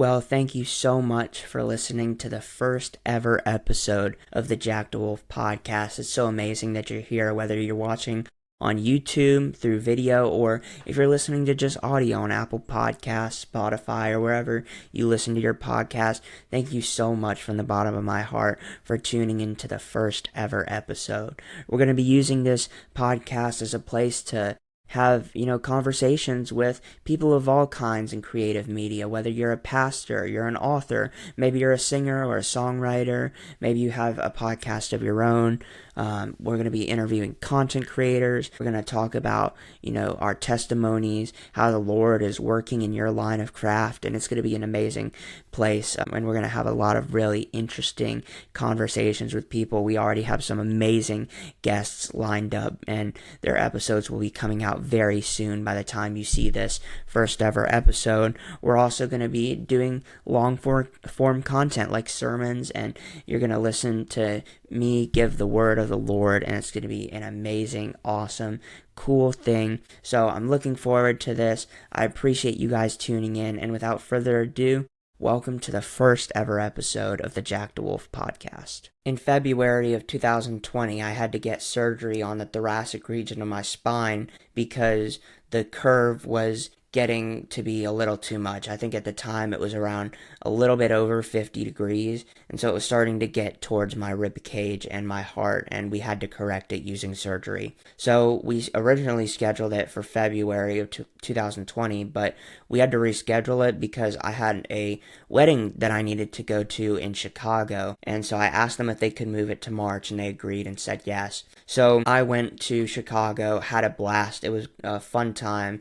Well, thank you so much for listening to the first ever episode of the Jack DeWolf podcast. It's so amazing that you're here, whether you're watching on YouTube through video or if you're listening to just audio on Apple Podcasts, Spotify, or wherever you listen to your podcast. Thank you so much from the bottom of my heart for tuning into the first ever episode. We're going to be using this podcast as a place to have, conversations with people of all kinds in creative media, whether you're a pastor, you're an author, maybe you're a singer or a songwriter, maybe you have a podcast of your own. We're going to be interviewing content creators. We're going to talk about, our testimonies, how the Lord is working in your line of craft, and it's going to be an amazing place. And we're going to have a lot of really interesting conversations with people. We already have some amazing guests lined up, and their episodes will be coming out very soon by the time you see this first ever episode. We're also going to be doing long form content like sermons, and you're going to listen to me give the word of the Lord, and it's going to be an amazing, awesome, cool thing. So I'm looking forward to this. I appreciate you guys tuning in, and without further ado, welcome to the first ever episode of the Jack DeWolf podcast. In February of 2020, I had to get surgery on the thoracic region of my spine because the curve was getting to be a little too much. I think at the time it was around a little bit over 50 degrees, and so it was starting to get towards my rib cage and my heart, and we had to correct it using surgery. So we originally scheduled it for February of 2020, but we had to reschedule it because I had a wedding that I needed to go to in Chicago, and so I asked them if they could move it to March, and they agreed and said yes. So I went to Chicago, had a blast. It was a fun time,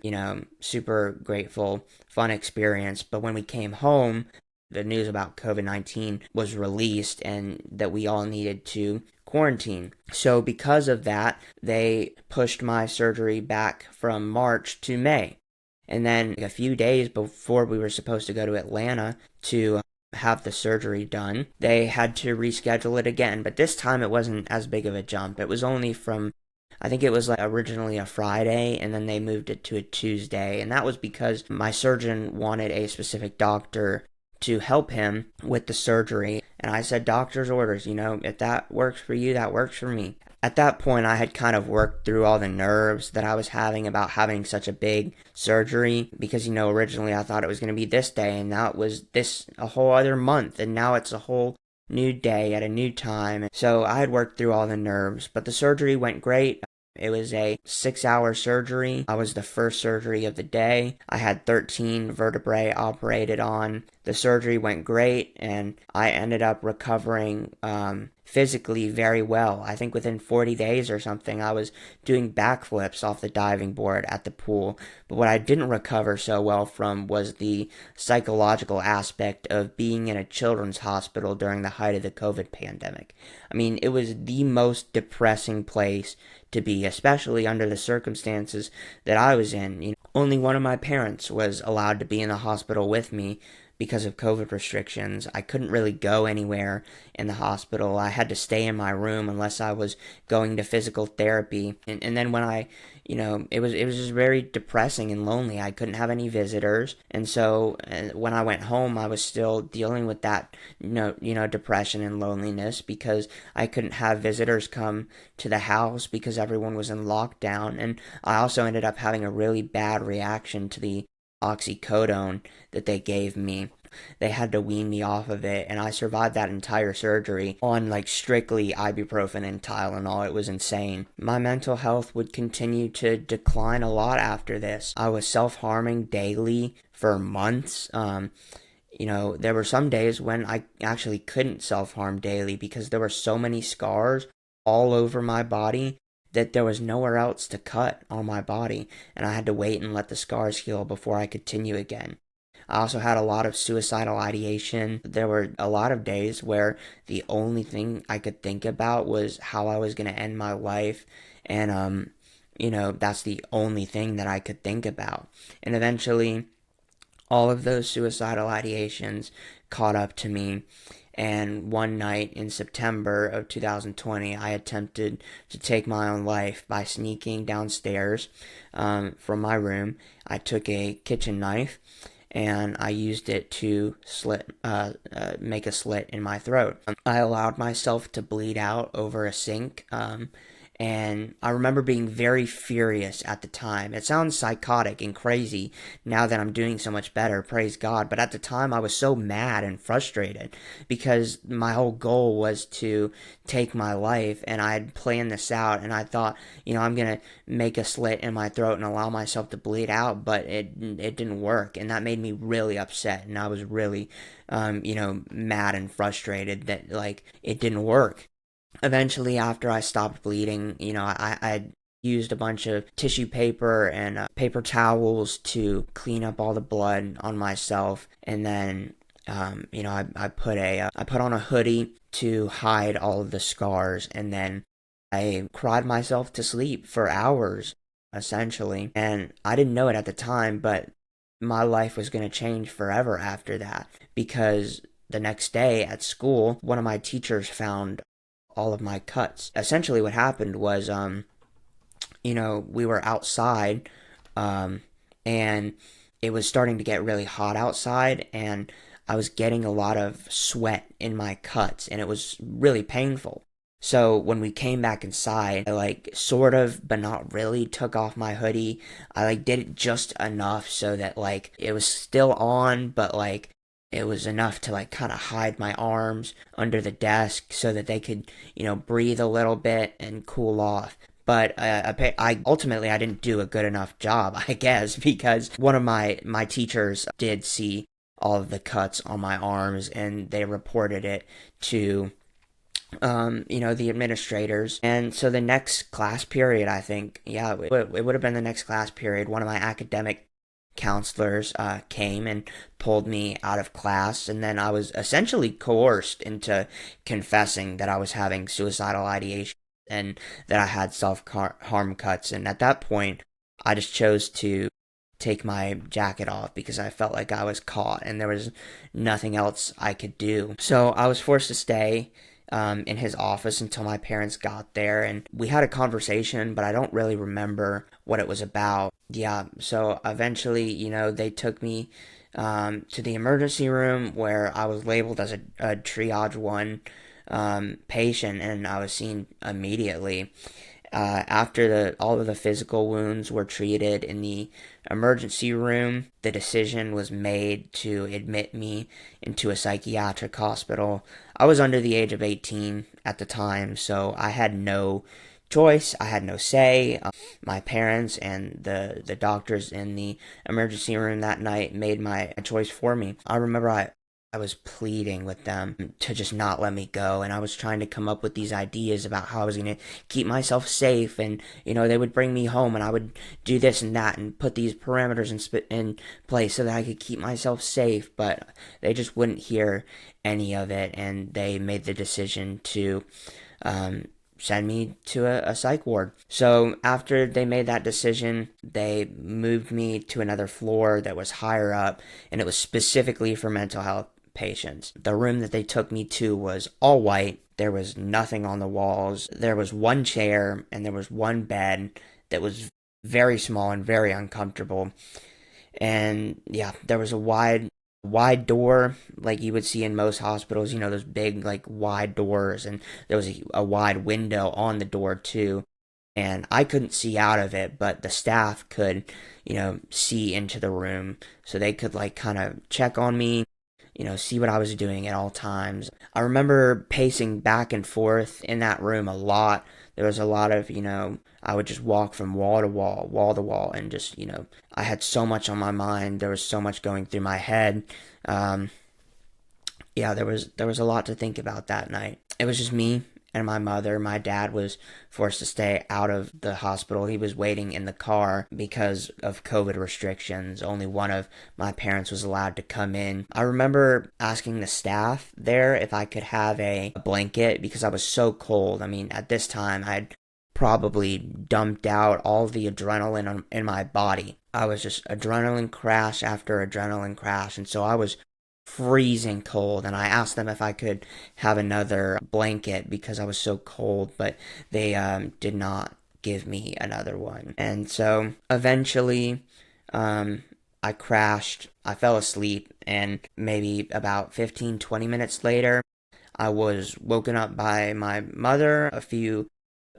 super grateful, fun experience. But when we came home, the news about COVID-19 was released and that we all needed to quarantine. So because of that, they pushed my surgery back from March to May. And then a few days before we were supposed to go to Atlanta to have the surgery done, they had to reschedule it again. But this time it wasn't as big of a jump. It was only from, I think it was originally a Friday, and then they moved it to a Tuesday. And that was because my surgeon wanted a specific doctor to help him with the surgery. And I said, doctor's orders, if that works for you, that works for me. At that point, I had kind of worked through all the nerves that I was having about having such a big surgery because, originally I thought it was going to be this day, and now it was a whole other month, and now it's a whole new day at a new time. So I had worked through all the nerves, but the surgery went great. It was a 6-hour surgery. I was the first surgery of the day. I had 13 vertebrae operated on. The surgery went great, and I ended up recovering physically very well. I think within 40 days or something, I was doing backflips off the diving board at the pool. But what I didn't recover so well from was the psychological aspect of being in a children's hospital during the height of the COVID pandemic. I mean, it was the most depressing place to be, especially under the circumstances that I was in. Only one of my parents was allowed to be in the hospital with me because of COVID restrictions. I couldn't really go anywhere in the hospital. I had to stay in my room unless I was going to physical therapy. And then when it was just very depressing and lonely. I couldn't have any visitors. And so when I went home, I was still dealing with that, depression and loneliness because I couldn't have visitors come to the house because everyone was in lockdown. And I also ended up having a really bad reaction to the oxycodone that they gave me. They had to wean me off of it, and I survived that entire surgery on strictly ibuprofen and Tylenol. It was insane. My mental health would continue to decline a lot after this. I was self-harming daily for months. There were some days when I actually couldn't self-harm daily because there were so many scars all over my body that there was nowhere else to cut on my body, and I had to wait and let the scars heal before I continue again. I also had a lot of suicidal ideation. There were a lot of days where the only thing I could think about was how I was going to end my life, and that's the only thing that I could think about. And eventually, all of those suicidal ideations caught up to me. And one night in September of 2020, I attempted to take my own life by sneaking downstairs from my room. I took a kitchen knife and I used it to make a slit in my throat. I allowed myself to bleed out over a sink, and I remember being very furious at the time. It sounds psychotic and crazy now that I'm doing so much better, praise God. But at the time, I was so mad and frustrated because my whole goal was to take my life, and I had planned this out, and I thought, I'm going to make a slit in my throat and allow myself to bleed out, but it didn't work. And that made me really upset. And I was really, mad and frustrated that, like, it didn't work. Eventually, after I stopped bleeding, I used a bunch of tissue paper and paper towels to clean up all the blood on myself, and then I put on a hoodie to hide all of the scars, and then I cried myself to sleep for hours, essentially. And I didn't know it at the time, but my life was going to change forever after that, because the next day at school, one of my teachers found all of my cuts. Essentially what happened was, we were outside, and it was starting to get really hot outside, and I was getting a lot of sweat in my cuts, and it was really painful. So when we came back inside, I sort of, but not really, took off my hoodie. I did it just enough so that it was still on, but it was enough to kind of hide my arms under the desk so that they could, breathe a little bit and cool off. But I ultimately I didn't do a good enough job, I guess, because one of my teachers did see all of the cuts on my arms, and they reported it to the administrators. And so the next class period, I think, it would have been the next class period, one of my academic counselors came and pulled me out of class, and then I was essentially coerced into confessing that I was having suicidal ideation and that I had self-harm cuts. And at that point, I just chose to take my jacket off because I felt like I was caught and there was nothing else I could do. So I was forced to stay in his office until my parents got there, and we had a conversation, but I don't really remember what it was about. Yeah, so eventually, they took me to the emergency room, where I was labeled as a triage 1 patient, and I was seen immediately. After all of the physical wounds were treated in the emergency room, the decision was made to admit me into a psychiatric hospital. I was under the age of 18 at the time, so I had no choice. I had no say. My parents and the doctors in the emergency room that night made my choice for me. I remember I was pleading with them to just not let me go, and I was trying to come up with these ideas about how I was going to keep myself safe, and they would bring me home, and I would do this and that and put these parameters in place so that I could keep myself safe. But they just wouldn't hear any of it, and they made the decision to send me to a psych ward. So after they made that decision, they moved me to another floor that was higher up, and it was specifically for mental health patients. The room that they took me to was all white. There was nothing on the walls. There was one chair, and there was one bed that was very small and very uncomfortable. And yeah, there was a wide door like you would see in most hospitals, those big wide doors, and there was a wide window on the door too. And I couldn't see out of it, but the staff could, see into the room, so they could kind of check on me, see what I was doing at all times. I remember pacing back and forth in that room a lot. There was a lot of, I would just walk from wall to wall, and just, I had so much on my mind. There was so much going through my head. There was a lot to think about that night. It was just me and my mother. My dad was forced to stay out of the hospital. He was waiting in the car because of COVID restrictions. Only one of my parents was allowed to come in. I remember asking the staff there if I could have a blanket because I was so cold. I mean, at this time, I'd probably dumped out all the adrenaline in my body. I was just adrenaline crash after adrenaline crash, and so I was freezing cold, and I asked them if I could have another blanket because I was so cold, but they did not give me another one. And so eventually I crashed, I fell asleep, and maybe about 15-20 minutes later, I was woken up by my mother. A few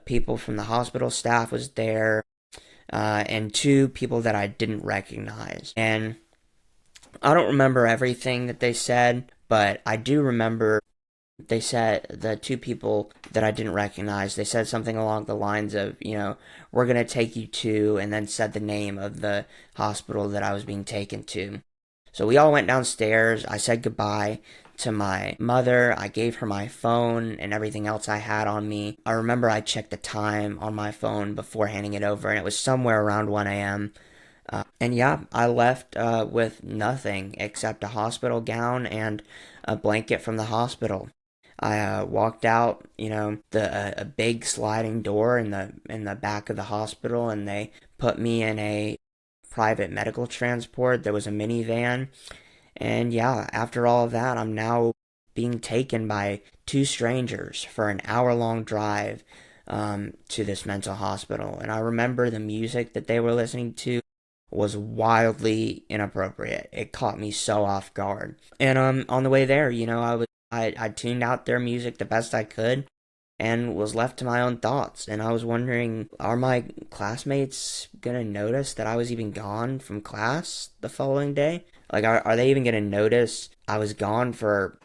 people from the hospital staff was there, and two people that I didn't recognize. And I don't remember everything that they said, but I do remember they said, the two people that I didn't recognize, they said something along the lines of, we're going to take you to, and then said the name of the hospital that I was being taken to. So we all went downstairs. I said goodbye to my mother. I gave her my phone and everything else I had on me. I remember I checked the time on my phone before handing it over, and it was somewhere around 1 a.m. And yeah, I left with nothing except a hospital gown and a blanket from the hospital. I walked out, a big sliding door in the back of the hospital, and they put me in a private medical transport. There was a minivan, and yeah, after all of that, I'm now being taken by two strangers for an hour-long drive to this mental hospital. And I remember the music that they were listening to was wildly inappropriate. It caught me so off guard. And on the way there, I tuned out their music the best I could and was left to my own thoughts. And I was wondering, are my classmates gonna notice that I was even gone from class the following day? Like, are they even gonna notice I was gone for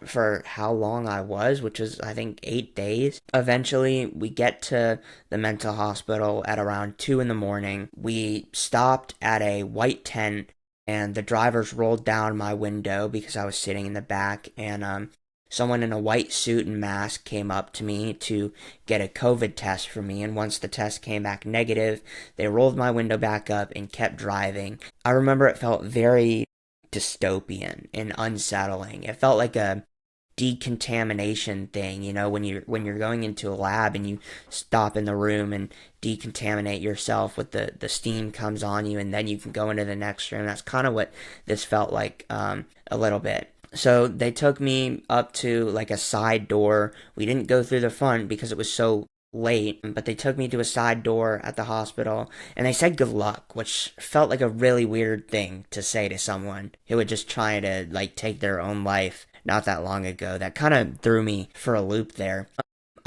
how long I was, which was, I think, 8 days? Eventually, we get to the mental hospital at around 2 in the morning. We stopped at a white tent, and the drivers rolled down my window because I was sitting in the back, and someone in a white suit and mask came up to me to get a COVID test for me, and once the test came back negative, they rolled my window back up and kept driving. I remember it felt very dystopian and unsettling. It felt like a decontamination thing, when you're going into a lab and you stop in the room and decontaminate yourself with the steam comes on you, and then you can go into the next room. That's kind of what this felt like a little bit. So they took me up to like a side door. We didn't go through the front because it was so late, but they took me to a side door at the hospital, and they said good luck, which felt like a really weird thing to say to someone who was just trying to like take their own life not that long ago. That kind of threw me for a loop there.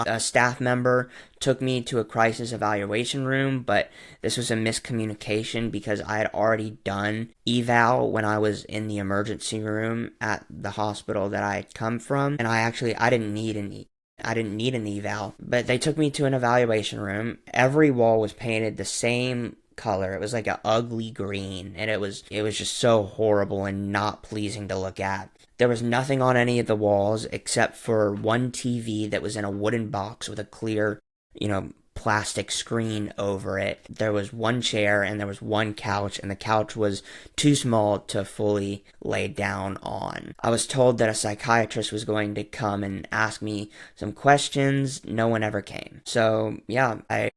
A staff member took me to a crisis evaluation room, but this was a miscommunication because I had already done eval when I was in the emergency room at the hospital that I had come from, and I didn't need an eval, but they took me to an evaluation room. Every wall was painted the same color. It was like an ugly green, and it was just so horrible and not pleasing to look at. There was nothing on any of the walls except for one TV that was in a wooden box with a clear, plastic screen over it. There was one chair and there was one couch, and the couch was too small to fully lay down on. I was told that a psychiatrist was going to come and ask me some questions. No one ever came. So, yeah, I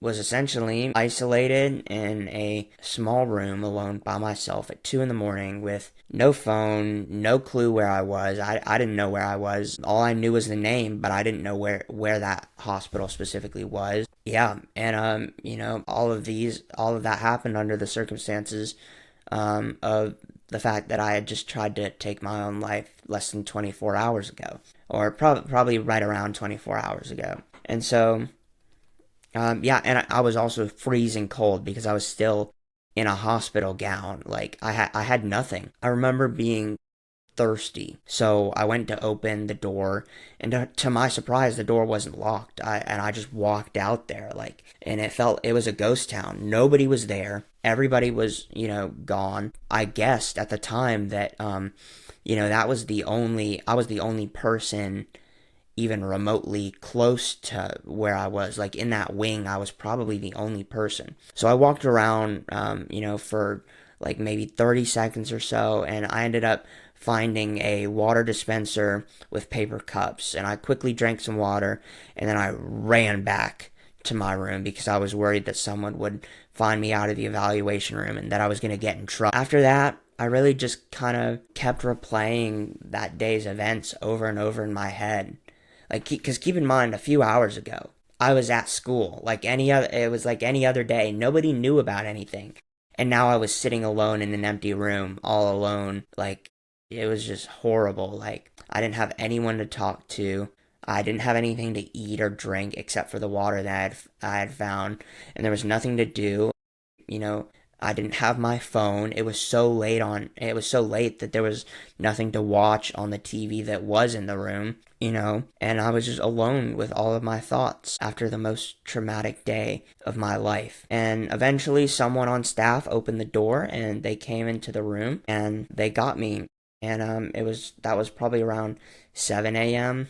was essentially isolated in a small room alone by myself at 2 in the morning with no phone, no clue where I was. I didn't know where I was. All I knew was the name, but I didn't know where that hospital specifically was. Yeah, and all of that happened under the circumstances of the fact that I had just tried to take my own life less than 24 hours ago, or probably right around 24 hours ago. And so and I was also freezing cold because I was still in a hospital gown. Like, I had nothing. I remember being thirsty, so I went to open the door, and to my surprise, the door wasn't locked. I just walked out there, and it was a ghost town. Nobody was there. Everybody was, gone. I guessed at the time that, I was the only person even remotely close to where I was. Like, in that wing, I was probably the only person. So I walked around, for like maybe 30 seconds or so, and I ended up finding a water dispenser with paper cups, and I quickly drank some water, and then I ran back to my room because I was worried that someone would find me out of the evaluation room and that I was going to get in trouble. After that, I really just kind of kept replaying that day's events over and over in my head. Like, because keep in mind, a few hours ago, I was at school. It was like any other day. Nobody knew about anything. And now I was sitting alone in an empty room, all alone. Like, it was just horrible. Like, I didn't have anyone to talk to. I didn't have anything to eat or drink except for the water that I had found, and there was nothing to do. You know, I didn't have my phone. It was so late that there was nothing to watch on the TV that was in the room, and I was just alone with all of my thoughts after the most traumatic day of my life. And eventually someone on staff opened the door and they came into the room and they got me. And that was probably around 7 a.m.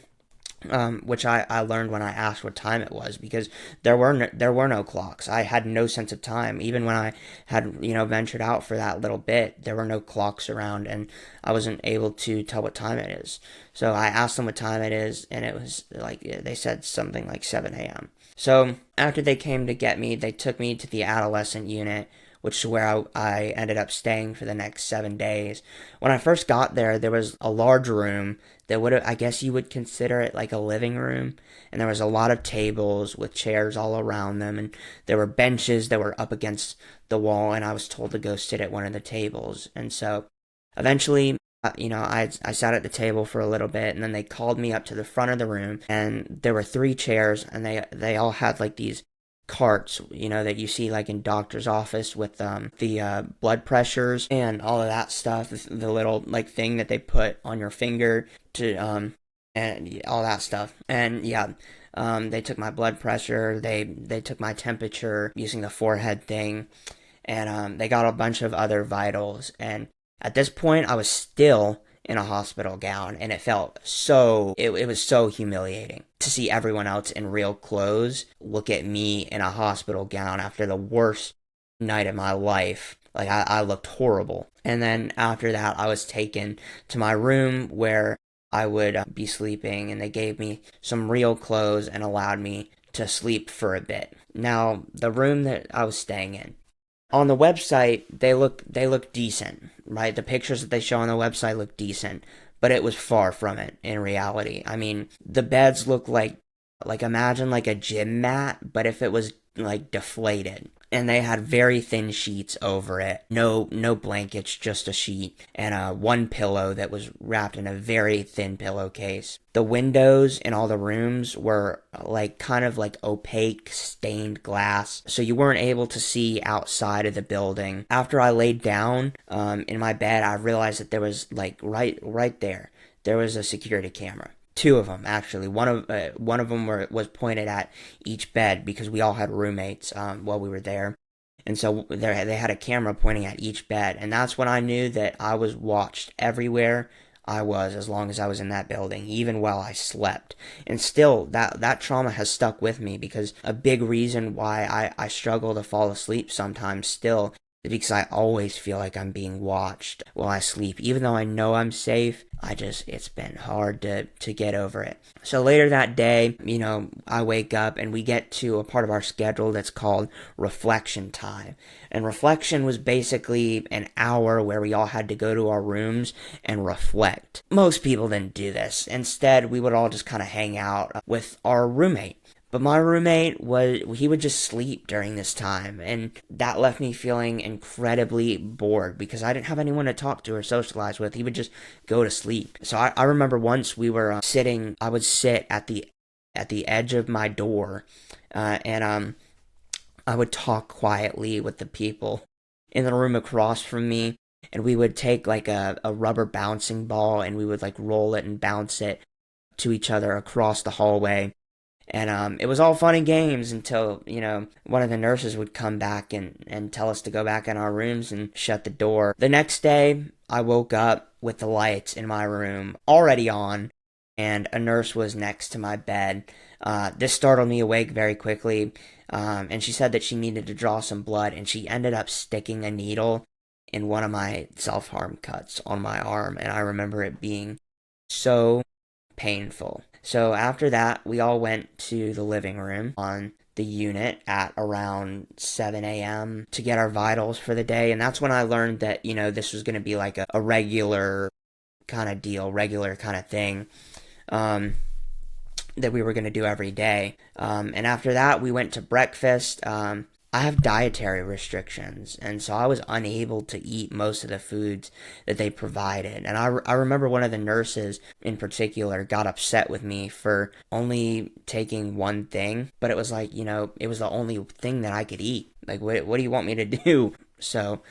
Which I learned when I asked what time it was, because there were no clocks. I had no sense of time. Even when I had ventured out for that little bit, there were no clocks around, and I wasn't able to tell what time it is. So I asked them what time it is, and it was like they said something like 7 a.m. So after they came to get me, they took me to the adolescent unit, which is where I ended up staying for the next 7 days. When I first got there, there was a large room that I guess you would consider it like a living room. And there was a lot of tables with chairs all around them. And there were benches that were up against the wall. And I was told to go sit at one of the tables. And so eventually, I sat at the table for a little bit. And then they called me up to the front of the room. And there were 3 chairs. And they all had like these carts, that you see like in doctor's office with the blood pressures and all of that stuff, the little like thing that they put on your finger to and all that stuff. And yeah, they took my blood pressure, they took my temperature using the forehead thing, and they got a bunch of other vitals. And at this point I was still in a hospital gown, and it was so humiliating to see everyone else in real clothes look at me in a hospital gown after the worst night of my life. Like, I looked horrible. And then after that, I was taken to my room where I would be sleeping, and they gave me some real clothes and allowed me to sleep for a bit. Now, the room that I was staying in, on the website, they look decent, right? The pictures that they show on the website look decent, but it was far from it in reality. I mean, the beds look like imagine like a gym mat, but if it was like deflated. And they had very thin sheets over it. No blankets, just a sheet. And one pillow that was wrapped in a very thin pillowcase. The windows in all the rooms were like kind of like opaque, stained glass. So you weren't able to see outside of the building. After I laid down in my bed, I realized that there was like right there was a security camera. 2 of them, actually. One of them was pointed at each bed, because we all had roommates while we were there. And so they had a camera pointing at each bed. And that's when I knew that I was watched everywhere I was, as long as I was in that building, even while I slept. And still, that trauma has stuck with me, because a big reason why I struggle to fall asleep sometimes still is because I always feel like I'm being watched while I sleep. Even though I know I'm safe, it's been hard to get over it. So later that day, I wake up and we get to a part of our schedule that's called reflection time. And reflection was basically an hour where we all had to go to our rooms and reflect. Most people didn't do this. Instead, we would all just kind of hang out with our roommate. But my roommate he would just sleep during this time, and that left me feeling incredibly bored, because I didn't have anyone to talk to or socialize with. He would just go to sleep. So I remember once we were sitting, I would sit at the edge of my door, and I would talk quietly with the people in the room across from me, and we would take like a rubber bouncing ball, and we would like roll it and bounce it to each other across the hallway. And it was all fun and games until, one of the nurses would come back and tell us to go back in our rooms and shut the door. The next day, I woke up with the lights in my room already on, and a nurse was next to my bed. This startled me awake very quickly, and she said that she needed to draw some blood, and she ended up sticking a needle in one of my self-harm cuts on my arm, and I remember it being so painful. So after that, we all went to the living room on the unit at around 7 a.m. to get our vitals for the day. And that's when I learned that, this was going to be like a regular kind of deal, regular kind of thing that we were going to do every day. And after that, we went to breakfast. I have dietary restrictions, and so I was unable to eat most of the foods that they provided. And I remember one of the nurses in particular got upset with me for only taking one thing, but it was like, it was the only thing that I could eat. Like, what do you want me to do? So,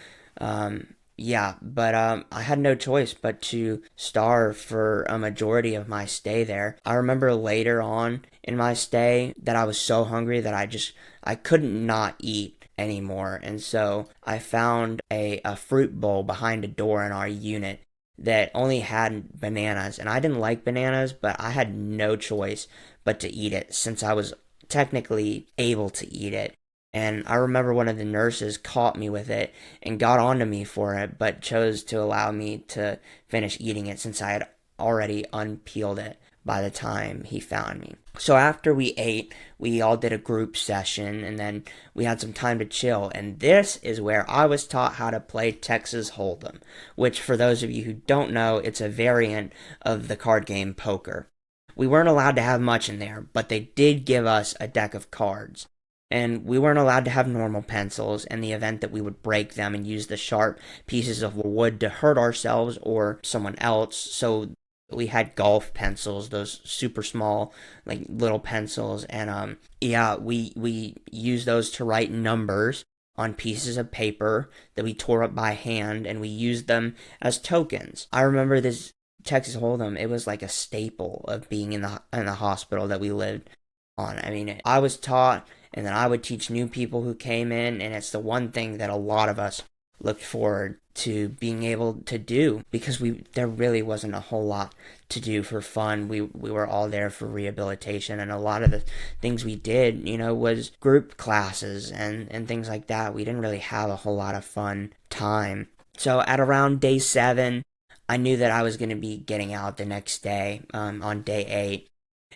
yeah, but I had no choice but to starve for a majority of my stay there. I remember later on in my stay that I was so hungry that I couldn't not eat anymore. And so I found a fruit bowl behind a door in our unit that only had bananas. And I didn't like bananas, but I had no choice but to eat it since I was technically able to eat it. And I remember one of the nurses caught me with it and got onto me for it, but chose to allow me to finish eating it since I had already unpeeled it by the time he found me. So after we ate, we all did a group session and then we had some time to chill. And this is where I was taught how to play Texas Hold'em, which for those of you who don't know, it's a variant of the card game poker. We weren't allowed to have much in there, but they did give us a deck of cards. And we weren't allowed to have normal pencils in the event that we would break them and use the sharp pieces of wood to hurt ourselves or someone else. So we had golf pencils, those super small, like little pencils. And yeah, we used those to write numbers on pieces of paper that we tore up by hand, and we used them as tokens. I remember this Texas Hold'em, it was like a staple of being in the hospital that we lived on. I mean, I was taught, and then I would teach new people who came in, and it's the one thing that a lot of us looked forward to being able to do, because there really wasn't a whole lot to do for fun. We were all there for rehabilitation, and a lot of the things we did, was group classes and things like that. We didn't really have a whole lot of fun time. So at around day 7, I knew that I was going to be getting out the next day, on day 8.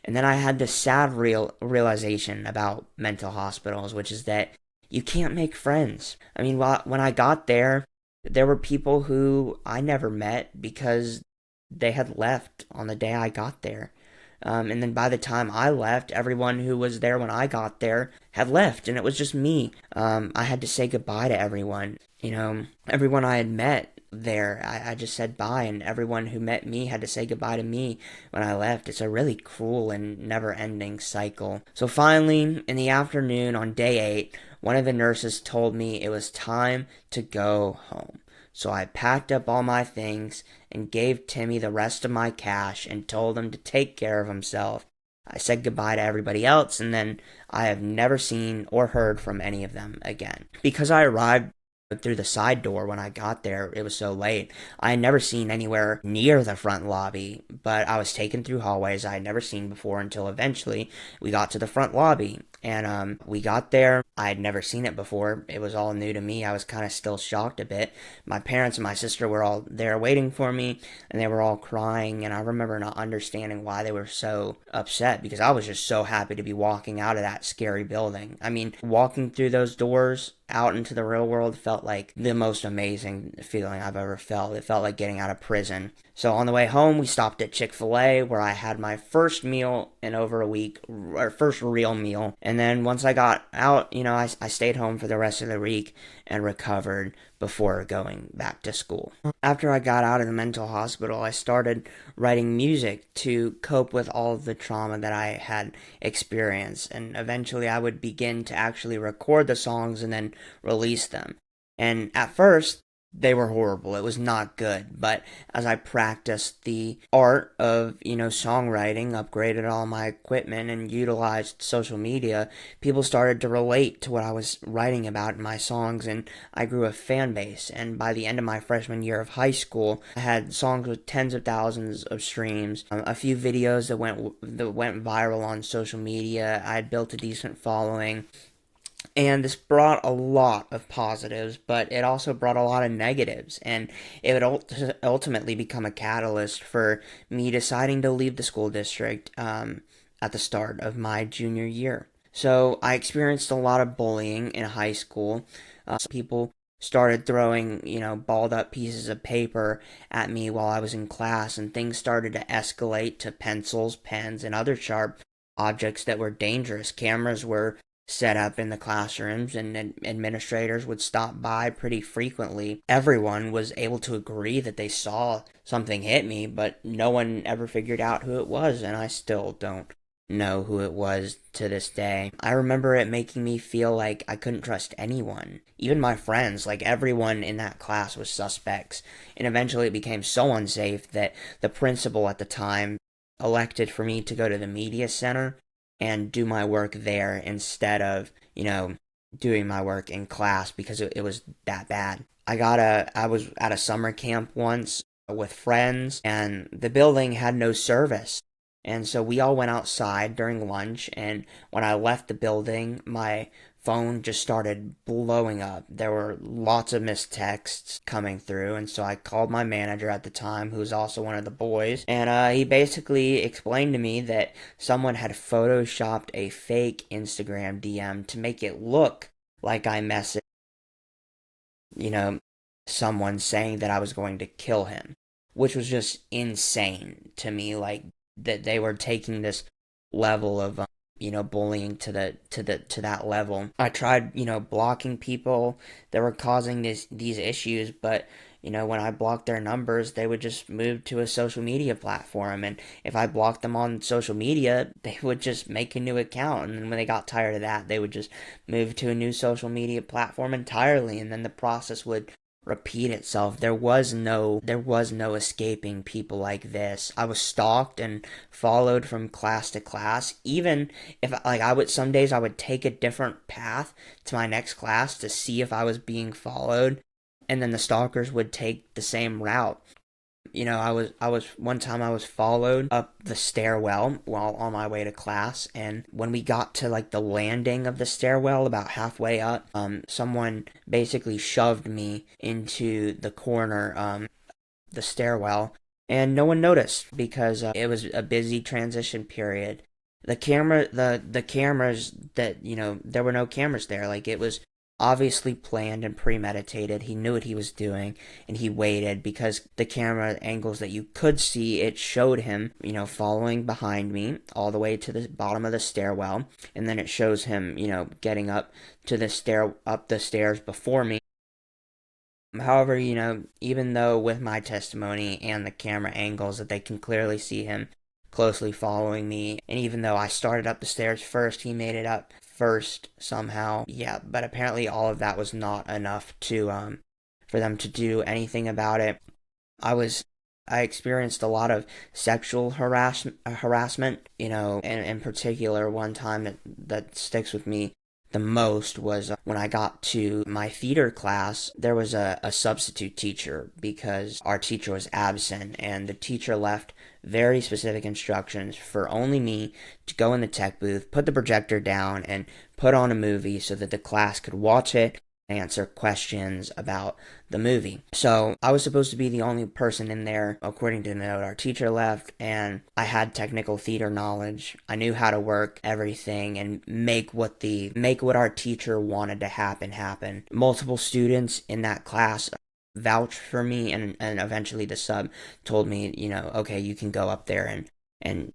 And then I had this sad realization about mental hospitals, which is that you can't make friends. I mean, when I got there were people who I never met because they had left on the day I got there. And then by the time I left, everyone who was there when I got there had left, and it was just me. I had to say goodbye to everyone. Everyone I had met there, I just said bye, and everyone who met me had to say goodbye to me when I left. It's a really cruel and never-ending cycle. So finally, in the afternoon on day 8, one of the nurses told me it was time to go home. So I packed up all my things and gave Timmy the rest of my cash and told him to take care of himself. I said goodbye to everybody else, and then I have never seen or heard from any of them again. Because I arrived through the side door when I got there, it was so late. I had never seen anywhere near the front lobby, but I was taken through hallways I had never seen before until eventually we got to the front lobby. And we got there. I had never seen it before. It was all new to me. I was kind of still shocked a bit. My parents and my sister were all there waiting for me, and they were all crying. And I remember not understanding why they were so upset, because I was just so happy to be walking out of that scary building. I mean, walking through those doors out into the real world felt like the most amazing feeling I've ever felt. It felt like getting out of prison. So on the way home, we stopped at Chick-fil-A, where I had my first meal in over a week, or first real meal. And then once I got out, I stayed home for the rest of the week and recovered before going back to school. After I got out of the mental hospital, I started writing music to cope with all of the trauma that I had experienced. And eventually I would begin to actually record the songs and then release them. And at first, they were horrible. It was not good. But as I practiced the art of, songwriting, upgraded all my equipment, and utilized social media, people started to relate to what I was writing about in my songs, and I grew a fan base. And by the end of my freshman year of high school, I had songs with tens of thousands of streams, a few videos that went viral on social media. I had built a decent following. And this brought a lot of positives, but it also brought a lot of negatives. And it would ultimately become a catalyst for me deciding to leave the school district at the start of my junior year. So I experienced a lot of bullying in high school. People started throwing, balled up pieces of paper at me while I was in class, and things started to escalate to pencils, pens, and other sharp objects that were dangerous. Cameras were set up in the classrooms, and administrators would stop by pretty frequently. Everyone was able to agree that they saw something hit me, but no one ever figured out who it was, and I still don't know who it was to this day. I remember it making me feel like I couldn't trust anyone, even my friends. Like, everyone in that class was suspects, and eventually it became so unsafe that the principal at the time elected for me to go to the media center and do my work there instead of, doing my work in class, because it was that bad. I was at a summer camp once with friends, and the building had no service. And so we all went outside during lunch, and when I left the building, my phone just started blowing up. There were lots of missed texts coming through, and so I called my manager at the time, who was also one of the boys, and he basically explained to me that someone had photoshopped a fake Instagram DM to make it look like I messaged, you know, someone saying that I was going to kill him, which was just insane to me. Like, that they were taking this level of bullying to that level. I tried blocking people that were causing these issues, but when I blocked their numbers, they would just move to a social media platform, and if I blocked them on social media, they would just make a new account, and then when they got tired of that, they would just move to a new social media platform entirely, and then the process would repeat itself. There was no escaping people like this. I was stalked and followed from class to class. Even if, like, some days I would take a different path to my next class to see if I was being followed, and then the stalkers would take the same route. One time I was followed up the stairwell while on my way to class, and when we got to like the landing of the stairwell, about halfway up, someone basically shoved me into the corner, the stairwell, and no one noticed because it was a busy transition period. The cameras that there were no cameras there. Like, it was obviously planned and premeditated. He knew what he was doing, and he waited, because the camera angles that you could see, it showed him, following behind me all the way to the bottom of the stairwell, and then it shows him, getting up the stairs before me. However, even though with my testimony and the camera angles that they can clearly see him closely following me, and even though I started up the stairs first, he made it up first somehow. Yeah, but apparently all of that was not enough to for them to do anything about it. I experienced a lot of sexual harassment, and in particular, one time that sticks with me the most was when I got to my theater class. There was a substitute teacher because our teacher was absent, and the teacher left very specific instructions for only me to go in the tech booth, put the projector down, and put on a movie so that the class could watch it, answer questions about the movie. So I was supposed to be the only person in there, according to the note our teacher left, and I had technical theater knowledge. I knew how to work everything and make what our teacher wanted to happen. Multiple students in that class vouched for me, and eventually the sub told me, okay, you can go up there and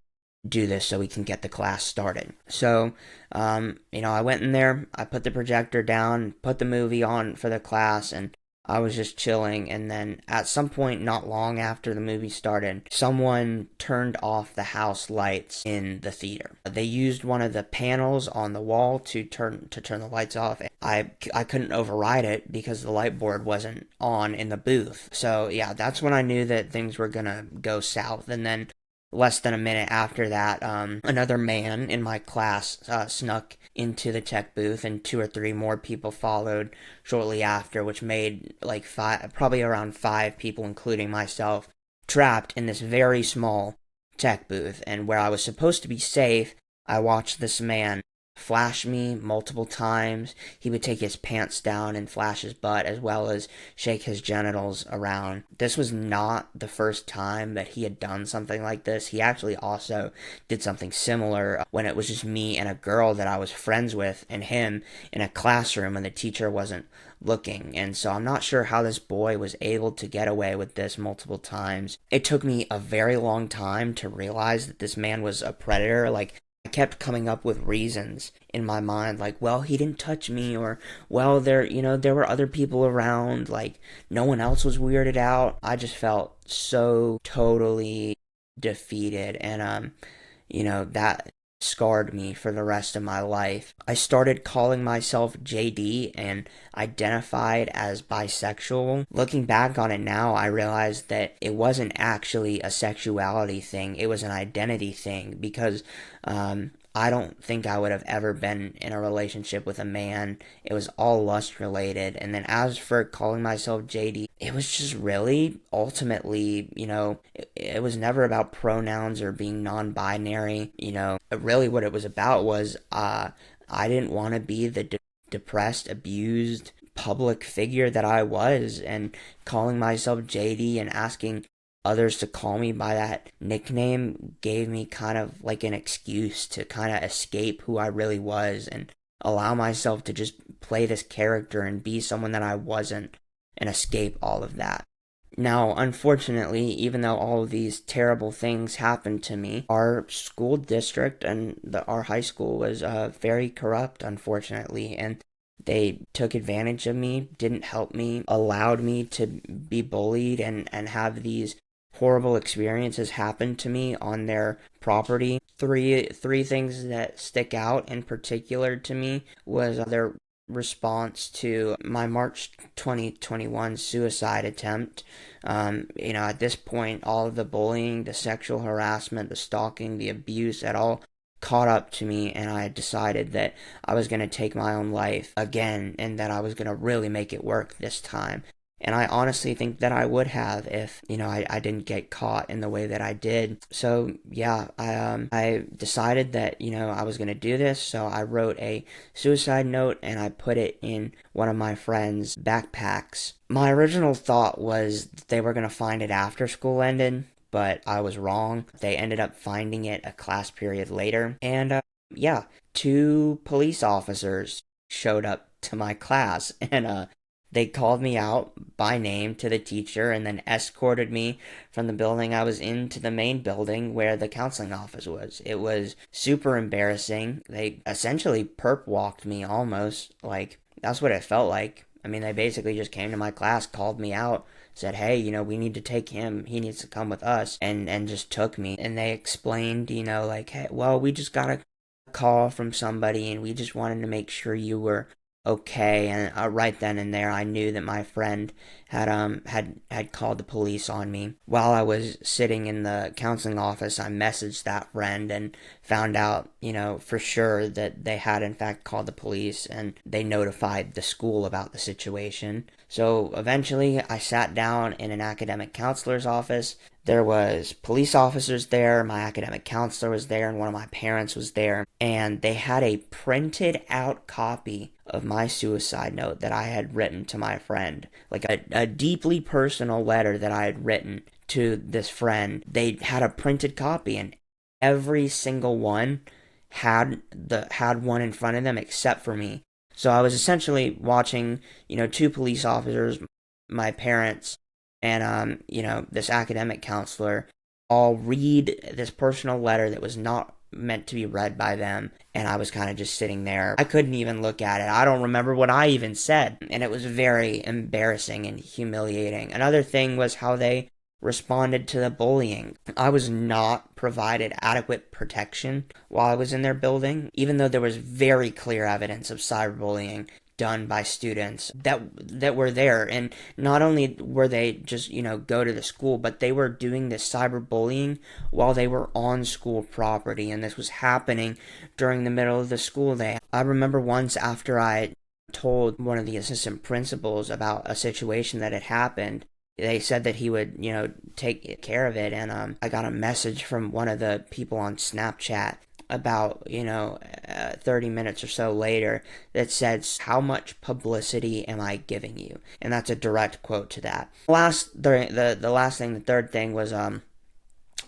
do this so we can get the class started. So, I went in there, I put the projector down, put the movie on for the class, and I was just chilling. And then at some point, not long after the movie started, someone turned off the house lights in the theater. They used one of the panels on the wall to turn the lights off. I couldn't override it because the light board wasn't on in the booth. So yeah, that's when I knew that things were gonna go south. And then less than a minute after that, another man in my class snuck into the tech booth, and 2 or 3 more people followed shortly after, which made probably around 5 people, including myself, trapped in this very small tech booth. And where I was supposed to be safe, I watched this man flash me multiple times. He would take his pants down and flash his butt, as well as shake his genitals around. This was not the first time that he had done something like this. He actually also did something similar when it was just me and a girl that I was friends with and him in a classroom and the teacher wasn't looking. And so I'm not sure how this boy was able to get away with this multiple times. It took me a very long time to realize that this man was a predator. Like, I kept coming up with reasons in my mind, like, well, he didn't touch me, or, well, there were other people around, like, no one else was weirded out. I just felt so totally defeated, and, that scarred me for the rest of my life. I started calling myself JD and identified as bisexual. Looking back on it now, I realized that it wasn't actually a sexuality thing, it was an identity thing, because I don't think I would have ever been in a relationship with a man. It was all lust related. And then as for calling myself JD, it was just really ultimately, it was never about pronouns or being non-binary. Really what it was about was I didn't want to be the depressed, abused public figure that I was, and calling myself JD and asking others to call me by that nickname gave me kind of like an excuse to kind of escape who I really was and allow myself to just play this character and be someone that I wasn't and escape all of that. Now, unfortunately, even though all of these terrible things happened to me, our school district and our high school was very corrupt, unfortunately, and they took advantage of me, didn't help me, allowed me to be bullied and have these horrible experiences happen to me on their property. Three things that stick out in particular to me was their response to my March 2021 suicide attempt. At this point, all of the bullying, the sexual harassment, the stalking, the abuse, it all caught up to me, and I decided that I was going to take my own life again, and that I was going to really make it work this time. And I honestly think that I would have if, I didn't get caught in the way that I did. So, yeah, I decided that, I was going to do this. So I wrote a suicide note and I put it in one of my friend's backpacks. My original thought was they were going to find it after school ended, but I was wrong. They ended up finding it a class period later. And, 2 police officers showed up to my class, and they called me out by name to the teacher and then escorted me from the building I was in to the main building where the counseling office was. It was super embarrassing. They essentially perp walked me almost. Like, that's what it felt like. I mean, they basically just came to my class, called me out, said, hey, we need to take him. He needs to come with us, and just took me. And they explained, like, hey, well, we just got a call from somebody and we just wanted to make sure you were okay. And right then and there I knew that my friend had called the police on me. While I was sitting in the counseling office, I messaged that friend and found out, for sure that they had in fact called the police, and they notified the school about the situation. So eventually I sat down in an academic counselor's office. There was police officers there, my academic counselor was there, and one of my parents was there. And they had a printed out copy of my suicide note that I had written to my friend. Like a deeply personal letter that I had written to this friend. They had a printed copy, and every single one had one in front of them except for me. So I was essentially watching, 2 police officers, my parents, and this academic counselor all read this personal letter that was not meant to be read by them, and I was kind of just sitting there. I couldn't even look at it. I don't remember what I even said, and it was very embarrassing and humiliating. Another thing was how they responded to the bullying. I was not provided adequate protection while I was in their building, even though there was very clear evidence of cyberbullying done by students that were there. And not only were they just, go to the school, but they were doing this cyberbullying while they were on school property, and this was happening during the middle of the school day. I remember once after I told one of the assistant principals about a situation that had happened, they said that he would, take care of it, and I got a message from one of the people on Snapchat about 30 minutes or so later that says, how much publicity am I giving you? And that's a direct quote to that. The third thing was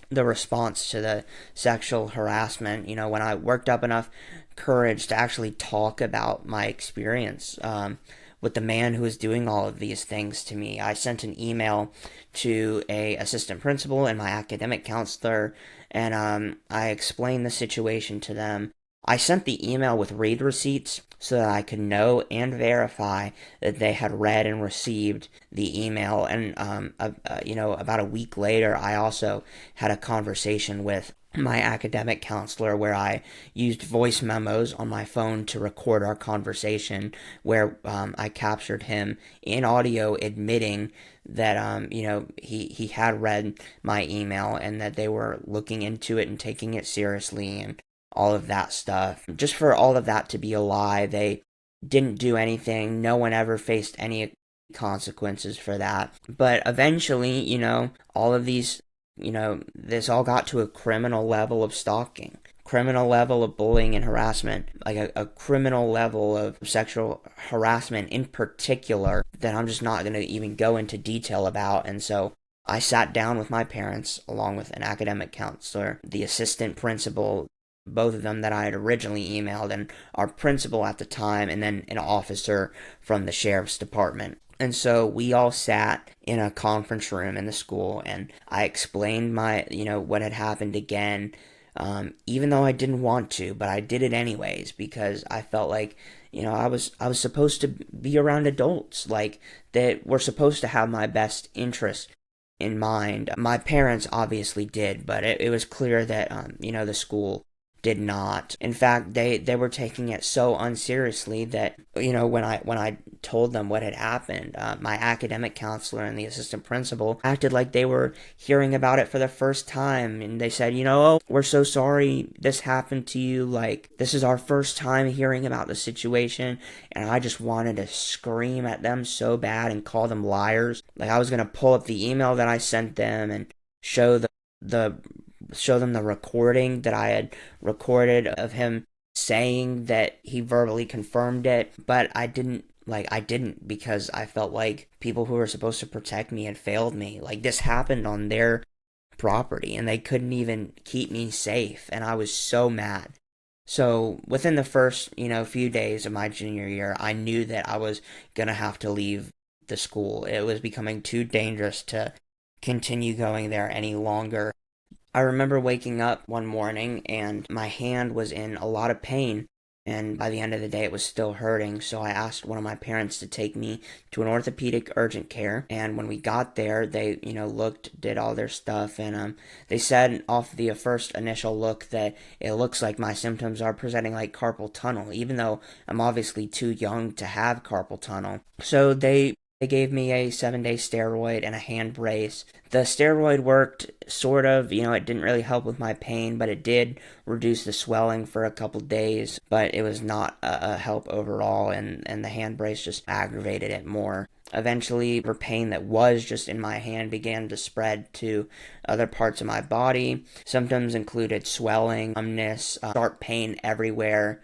the response to the sexual harassment. When I worked up enough courage to actually talk about my experience with the man who was doing all of these things to me, I sent an email to a assistant principal and my academic counselor, and I explained the situation to them. I sent the email with read receipts so that I could know and verify that they had read and received the email. And about a week later, I also had a conversation with my academic counselor where I used voice memos on my phone to record our conversation, where I captured him in audio admitting that he had read my email and that they were looking into it and taking it seriously and all of that stuff. Just for all of that to be a lie, they didn't do anything. No one ever faced any consequences for that. But eventually, all of these, this all got to a criminal level of stalking, criminal level of bullying and harassment, like a criminal level of sexual harassment in particular that I'm just not going to even go into detail about. And so I sat down with my parents, along with an academic counselor, the assistant principal, both of them that I had originally emailed, and our principal at the time, and then an officer from the sheriff's department. And so we all sat in a conference room in the school, and I explained what had happened again, even though I didn't want to, but I did it anyways because I felt like, I was supposed to be around adults, like that were supposed to have my best interest in mind. My parents obviously did, but it was clear that the school did not. In fact, they were taking it so unseriously that when I told them what had happened, my academic counselor and the assistant principal acted like they were hearing about it for the first time, and they said, "Oh, we're so sorry this happened to you. Like, this is our first time hearing about the situation." And I just wanted to scream at them so bad and call them liars. Like, I was gonna pull up the email that I sent them and show them the recording that I had recorded of him saying that he verbally confirmed it, but I didn't because I felt like people who were supposed to protect me had failed me. Like, this happened on their property and they couldn't even keep me safe, and I was so mad. So within the first, few days of my junior year, I knew that I was gonna have to leave the school. It was becoming too dangerous to continue going there any longer. I remember waking up one morning and my hand was in a lot of pain, and by the end of the day it was still hurting, so I asked one of my parents to take me to an orthopedic urgent care. And when we got there, they did all their stuff, and they said off the first initial look that it looks like my symptoms are presenting like carpal tunnel, even though I'm obviously too young to have carpal tunnel. So they gave me a 7-day steroid and a hand brace. The steroid worked, sort of. It didn't really help with my pain, but it did reduce the swelling for a couple days. But it was not a help overall, and the hand brace just aggravated it more. Eventually, the pain that was just in my hand began to spread to other parts of my body. Symptoms included swelling, numbness, sharp pain everywhere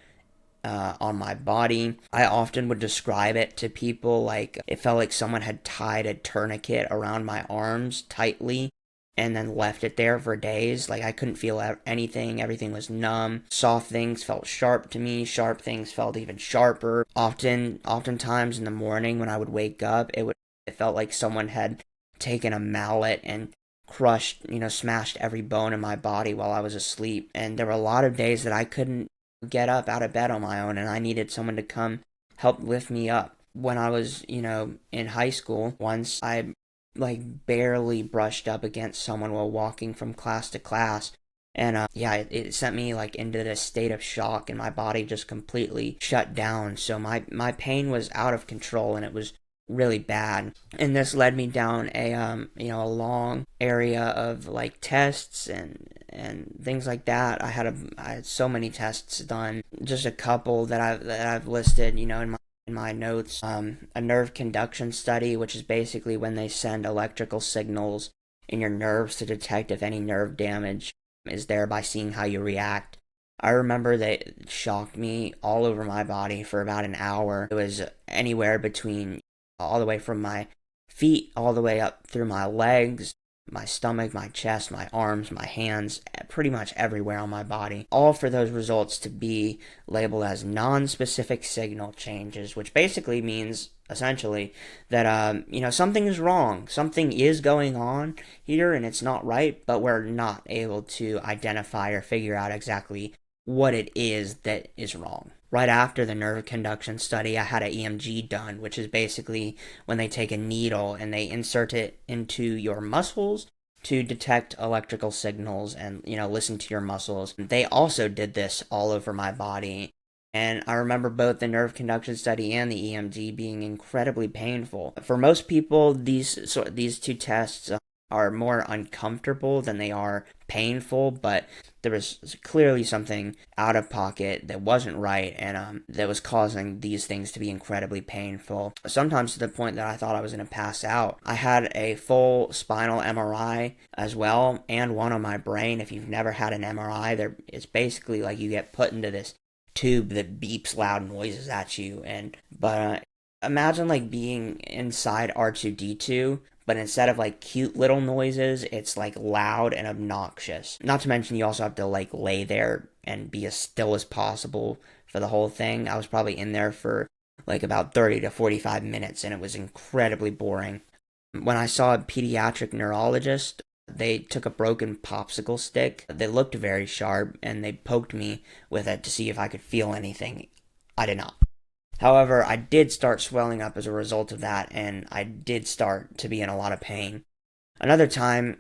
on my body. I often would describe it to people like it felt like someone had tied a tourniquet around my arms tightly and then left it there for days. Like, I couldn't feel anything. Everything was numb. Soft things felt sharp to me. Sharp things felt even sharper. Oftentimes in the morning when I would wake up, it felt like someone had taken a mallet and crushed, smashed every bone in my body while I was asleep. And there were a lot of days that I couldn't get up out of bed on my own, and I needed someone to come help lift me up. When I was, in high school, once I barely brushed up against someone while walking from class to class, and it sent me into this state of shock, and my body just completely shut down. So my pain was out of control, and it was really bad, and this led me down a long area of tests and things like that. I had so many tests done. Just a couple that I've listed, in my notes. A nerve conduction study, which is basically when they send electrical signals in your nerves to detect if any nerve damage is there by seeing how you react. I remember that it shocked me all over my body for about an hour. It was anywhere between all the way from my feet all the way up through my legs, my stomach, my chest, my arms, my hands, pretty much everywhere on my body. All for those results to be labeled as non-specific signal changes, which basically means essentially, that, something is wrong. Something is going on here and it's not right, but we're not able to identify or figure out exactly what it is that is wrong. Right after the nerve conduction study, I had an EMG done, which is basically when they take a needle and they insert it into your muscles to detect electrical signals and, listen to your muscles. They also did this all over my body. And I remember both the nerve conduction study and the EMG being incredibly painful. For most people, these two tests are more uncomfortable than they are painful, but there was clearly something out of pocket that wasn't right, and that was causing these things to be incredibly painful. Sometimes to the point that I thought I was going to pass out. I had a full spinal MRI as well, and one on my brain. If you've never had an MRI, it's basically like you get put into this tube that beeps loud noises at you, but imagine like being inside R2D2, but instead of like cute little noises, it's like loud and obnoxious. Not to mention you also have to like lay there and be as still as possible for the whole thing. I was probably in there for like about 30 to 45 minutes and it was incredibly boring. When I saw a pediatric neurologist, they took a broken popsicle stick that looked very sharp and they poked me with it to see if I could feel anything. I did not. However, I did start swelling up as a result of that, and I did start to be in a lot of pain. Another time,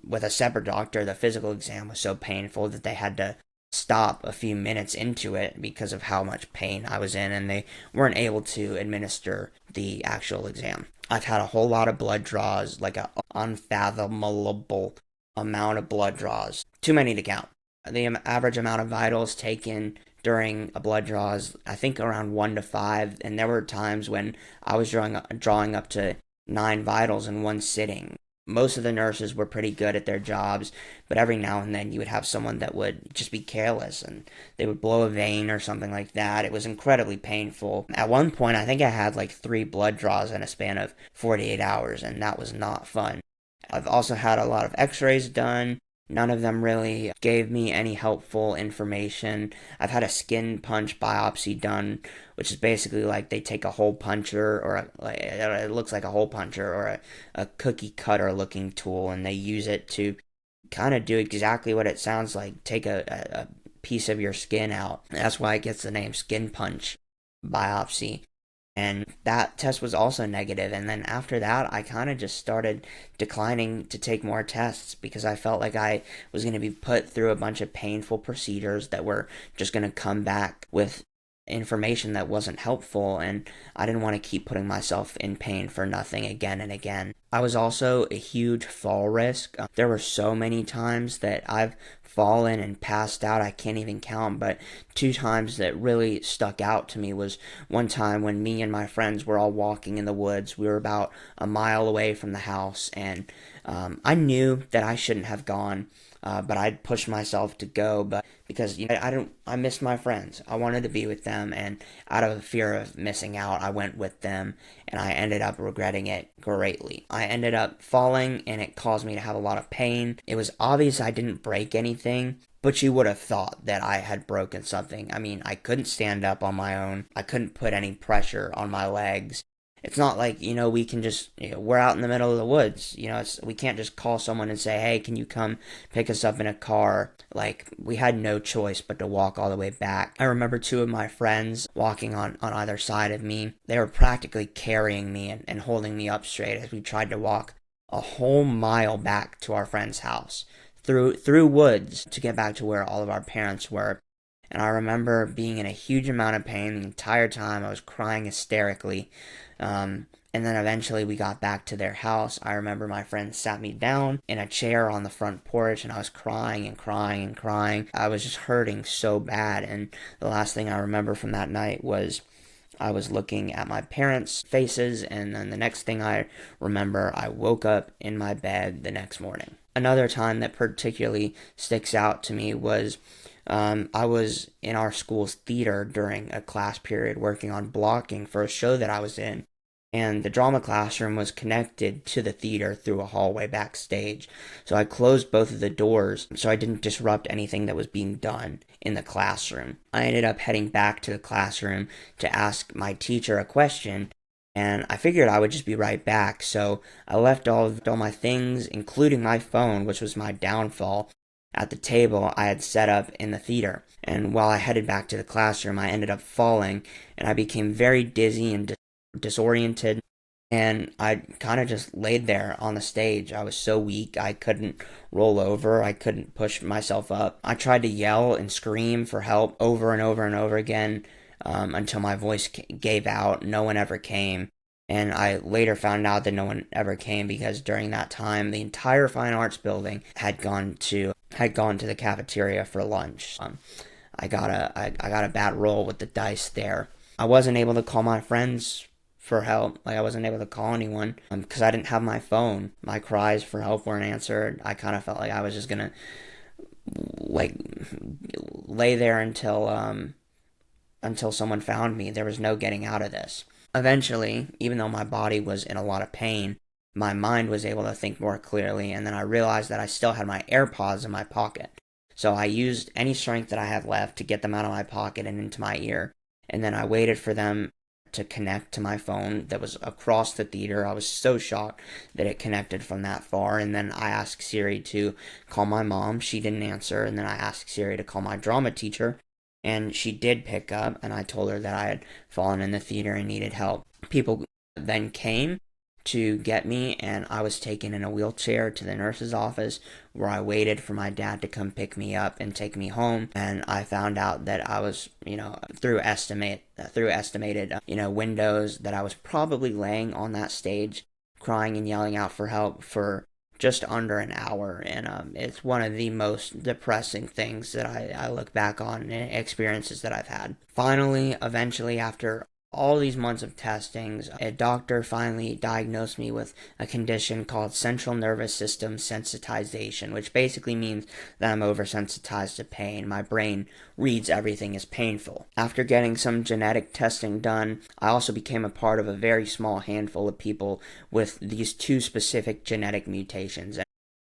with a separate doctor, the physical exam was so painful that they had to stop a few minutes into it because of how much pain I was in, and they weren't able to administer the actual exam. I've had a whole lot of blood draws, like an unfathomable amount of blood draws. Too many to count. The average amount of vitals taken during a blood draw is, I think, around 1 to 5, and there were times when I was drawing up to 9 vitals in one sitting. Most of the nurses were pretty good at their jobs, but every now and then you would have someone that would just be careless and they would blow a vein or something like that. It was incredibly painful. At one point, I think I had like 3 blood draws in a span of 48 hours, and that was not fun. I've also had a lot of x-rays done. None of them really gave me any helpful information. I've had a skin punch biopsy done, which is basically like they take a hole puncher, or it looks like a hole puncher, or a cookie cutter looking tool, and they use it to kind of do exactly what it sounds like, take a piece of your skin out. That's why it gets the name skin punch biopsy. And that test was also negative. And then after that, I kind of just started declining to take more tests because I felt like I was going to be put through a bunch of painful procedures that were just going to come back with information that wasn't helpful, and I didn't want to keep putting myself in pain for nothing again and again. I was also a huge fall risk. There were so many times that I've fallen and passed out, I can't even count, but 2 times that really stuck out to me was one time when me and my friends were all walking in the woods. We were about a mile away from the house, and I knew that I shouldn't have gone, but I'd pushed myself to go, but because I missed my friends. I wanted to be with them, and out of fear of missing out, I went with them, and I ended up regretting it greatly. I ended up falling, and it caused me to have a lot of pain. It was obvious I didn't break anything, but you would have thought that I had broken something. I mean, I couldn't stand up on my own. I couldn't put any pressure on my legs. It's not like, we can just, we're out in the middle of the woods. We can't just call someone and say, hey, can you come pick us up in a car? Like, we had no choice but to walk all the way back. I remember 2 of my friends walking on either side of me. They were practically carrying me and holding me up straight as we tried to walk a whole mile back to our friend's house through woods to get back to where all of our parents were. And I remember being in a huge amount of pain the entire time. I was crying hysterically. And then eventually we got back to their house. I remember my friend sat me down in a chair on the front porch, and I was crying and crying and crying. I was just hurting so bad. And the last thing I remember from that night was I was looking at my parents' faces, and then the next thing I remember, I woke up in my bed the next morning. Another time that particularly sticks out to me was I was in our school's theater during a class period working on blocking for a show that I was in, and the drama classroom was connected to the theater through a hallway backstage. So I closed both of the doors so I didn't disrupt anything that was being done in the classroom. I ended up heading back to the classroom to ask my teacher a question, and I figured I would just be right back. So I left all my things, including my phone, which was my downfall, at the table I had set up in the theater. And while I headed back to the classroom, I ended up falling, and I became very dizzy and disoriented. And I kind of just laid there on the stage. I was so weak, I couldn't roll over, I couldn't push myself up. I tried to yell and scream for help over and over and over again, until my voice gave out. No one ever came. And I later found out that no one ever came because during that time, the entire fine arts building had gone to the cafeteria for lunch. I got a bad roll with the dice there. I wasn't able to call my friends for help. Like, I wasn't able to call anyone because I didn't have my phone. My cries for help weren't answered. I kind of felt like I was just gonna like lay there until someone found me. There was no getting out of this. Eventually, even though my body was in a lot of pain, my mind was able to think more clearly, and then I realized that I still had my AirPods in my pocket. So I used any strength that I had left to get them out of my pocket and into my ear, and then I waited for them to connect to my phone that was across the theater. I was so shocked that it connected from that far, and then I asked Siri to call my mom. She didn't answer, and then I asked Siri to call my drama teacher, and she did pick up, and I told her that I had fallen in the theater and needed help. People then came to get me, and I was taken in a wheelchair to the nurse's office where I waited for my dad to come pick me up and take me home. And I found out that I was, through estimated, windows, that I was probably laying on that stage crying and yelling out for help for just under an hour. And it's one of the most depressing things that I look back on and experiences that I've had. Finally, eventually, after all these months of testings, a doctor finally diagnosed me with a condition called central nervous system sensitization, which basically means that I'm oversensitized to pain. My brain reads everything as painful. After getting some genetic testing done, I also became a part of a very small handful of people with these two specific genetic mutations.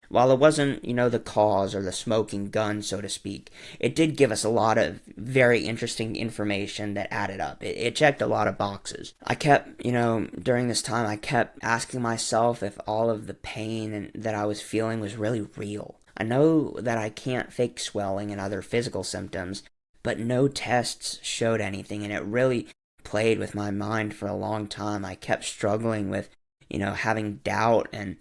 While it wasn't, the cause or the smoking gun, so to speak, it did give us a lot of very interesting information that added up. It checked a lot of boxes. I kept, during this time, I kept asking myself if all of the pain that I was feeling was really real. I know that I can't fake swelling and other physical symptoms, but no tests showed anything, and it really played with my mind for a long time. I kept struggling with, having doubt and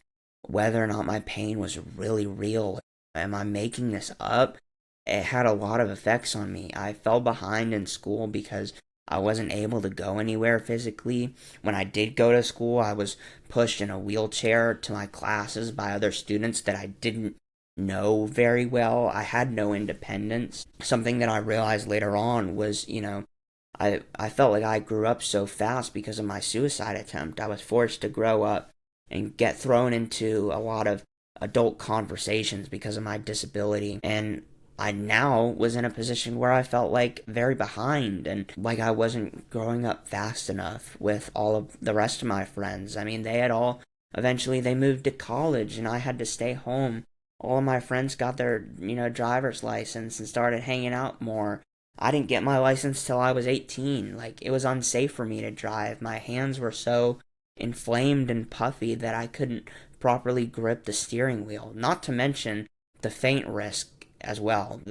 whether or not my pain was really real. Am I making this up? It had a lot of effects on me. I fell behind in school because I wasn't able to go anywhere physically. When I did go to school, I was pushed in a wheelchair to my classes by other students that I didn't know very well. I had no independence. Something that I realized later on was, I felt like I grew up so fast because of my suicide attempt. I was forced to grow up and get thrown into a lot of adult conversations because of my disability. And I now was in a position where I felt like very behind and like I wasn't growing up fast enough with all of the rest of my friends. I mean, eventually they moved to college and I had to stay home. All of my friends got their, driver's license and started hanging out more. I didn't get my license till I was 18. Like, it was unsafe for me to drive. My hands were so inflamed and puffy that I couldn't properly grip the steering wheel. Not to mention the faint risk as well.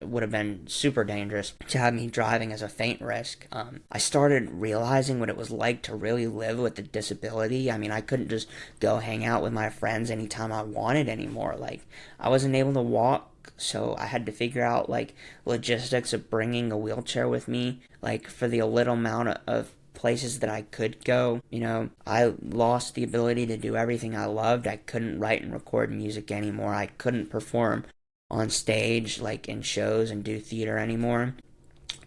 Would have been super dangerous to have me driving as a faint risk. I started realizing what it was like to really live with a disability. I mean, I couldn't just go hang out with my friends anytime I wanted anymore. Like, I wasn't able to walk, so I had to figure out, logistics of bringing a wheelchair with me, for the little amount of places that I could go. I lost the ability to do everything I loved. I couldn't write and record music anymore. I couldn't perform on stage, in shows and do theater anymore.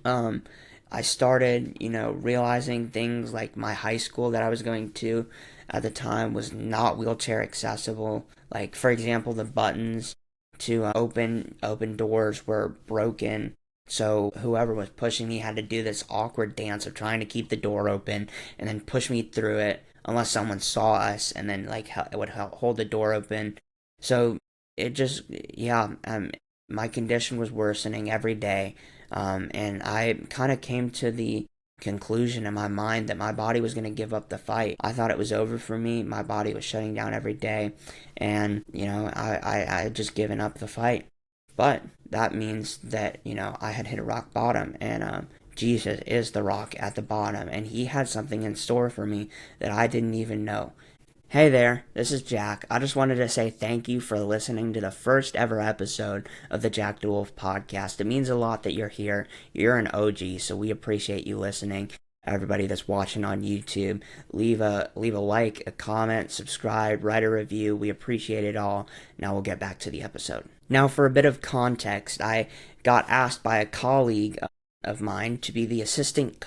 I started, realizing things like my high school that I was going to at the time was not wheelchair accessible. Like, for example, the buttons to open doors were broken. So whoever was pushing me had to do this awkward dance of trying to keep the door open and then push me through it unless someone saw us, and then it would hold the door open. So it just, yeah, my condition was worsening every day. And I kind of came to the conclusion in my mind that my body was going to give up the fight. I thought it was over for me. My body was shutting down every day, and I had just given up the fight. But that means that I had hit a rock bottom, and Jesus is the rock at the bottom, and he had something in store for me that I didn't even know. Hey there, this is Jack. I just wanted to say thank you for listening to the first ever episode of the Jack the Wolf podcast. It means a lot that you're here. You're an OG, so we appreciate you listening. Everybody that's watching on YouTube, leave a like, a comment, subscribe, write a review. We appreciate it all. Now we'll get back to the episode. Now, for a bit of context, I got asked by a colleague of mine to be the assistant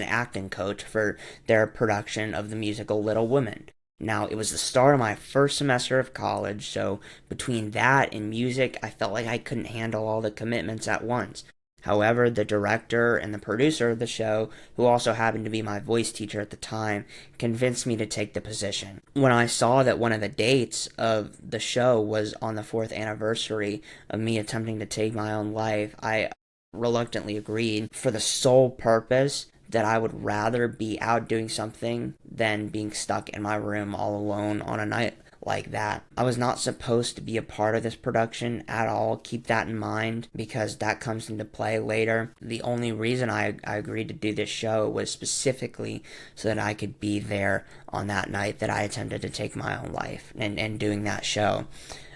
acting coach for their production of the musical Little Women. Now, it was the start of my first semester of college, so between that and music, I felt like I couldn't handle all the commitments at once. However, the director and the producer of the show, who also happened to be my voice teacher at the time, convinced me to take the position. When I saw that one of the dates of the show was on the 4th anniversary of me attempting to take my own life, I reluctantly agreed for the sole purpose that I would rather be out doing something than being stuck in my room all alone on a night like that. I was not supposed to be a part of this production at all. Keep that in mind, because that comes into play later. The only reason I agreed to do this show was specifically so that I could be there on that night that I attempted to take my own life and doing that show.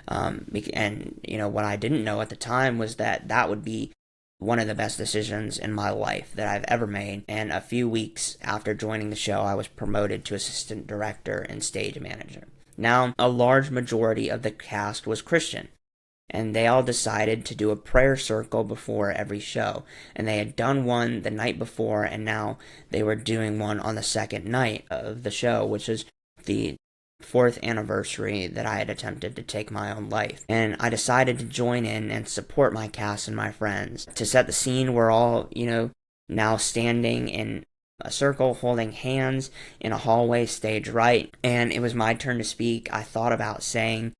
And what I didn't know at the time was that would be one of the best decisions in my life that I've ever made. And a few weeks after joining the show, I was promoted to assistant director and stage manager. Now, a large majority of the cast was Christian, and they all decided to do a prayer circle before every show. And they had done one the night before, and now they were doing one on the second night of the show, which is the 4th anniversary that I had attempted to take my own life. And I decided to join in and support my cast and my friends. To set the scene, we're all, now standing in a circle holding hands in a hallway stage right, and it was my turn to speak. I thought about saying,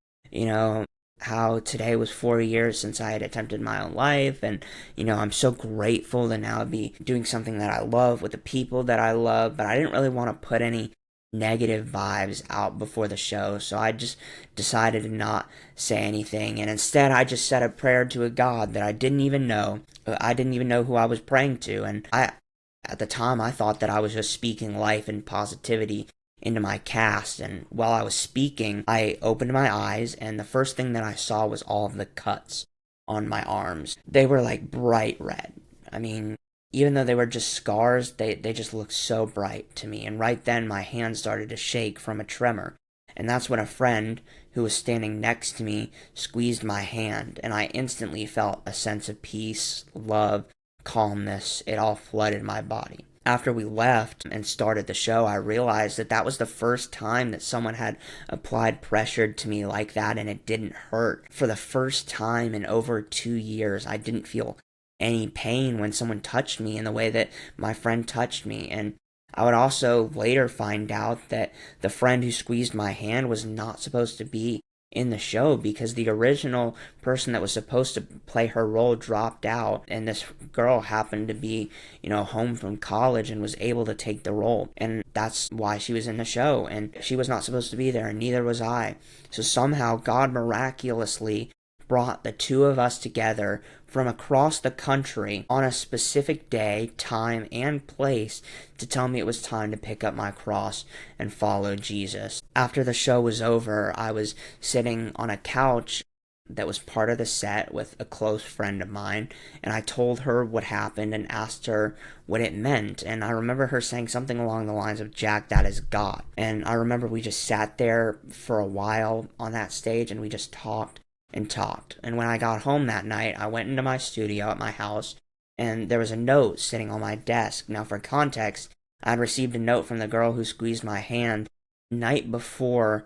how today was 4 years since I had attempted my own life, and I'm so grateful to now be doing something that I love with the people that I love, but I didn't really want to put any negative vibes out before the show, so I just decided to not say anything, and instead I just said a prayer to a God that I didn't even know. I didn't even know who I was praying to, and at the time I thought that I was just speaking life and positivity into my cast, and while I was speaking, I opened my eyes, and the first thing that I saw was all of the cuts on my arms. They were like bright red. I mean, even though they were just scars, they just looked so bright to me. And right then, my hand started to shake from a tremor. And that's when a friend who was standing next to me squeezed my hand. And I instantly felt a sense of peace, love, calmness. It all flooded my body. After we left and started the show, I realized that was the first time that someone had applied pressure to me like that, and it didn't hurt. For the first time in over 2 years, I didn't feel any pain when someone touched me in the way that my friend touched me. And I would also later find out that the friend who squeezed my hand was not supposed to be in the show, because the original person that was supposed to play her role dropped out, and this girl happened to be, home from college and was able to take the role, and that's why she was in the show, and she was not supposed to be there, and neither was I. So somehow God miraculously brought the two of us together from across the country on a specific day, time, and place to tell me it was time to pick up my cross and follow Jesus. After the show was over, I was sitting on a couch that was part of the set with a close friend of mine, and I told her what happened and asked her what it meant. And I remember her saying something along the lines of, "Jack, that is God." And I remember we just sat there for a while on that stage, and we just talked and talked. And when I got home that night, I went into my studio at my house, and there was a note sitting on my desk. Now, for context, I had received a note from the girl who squeezed my hand night before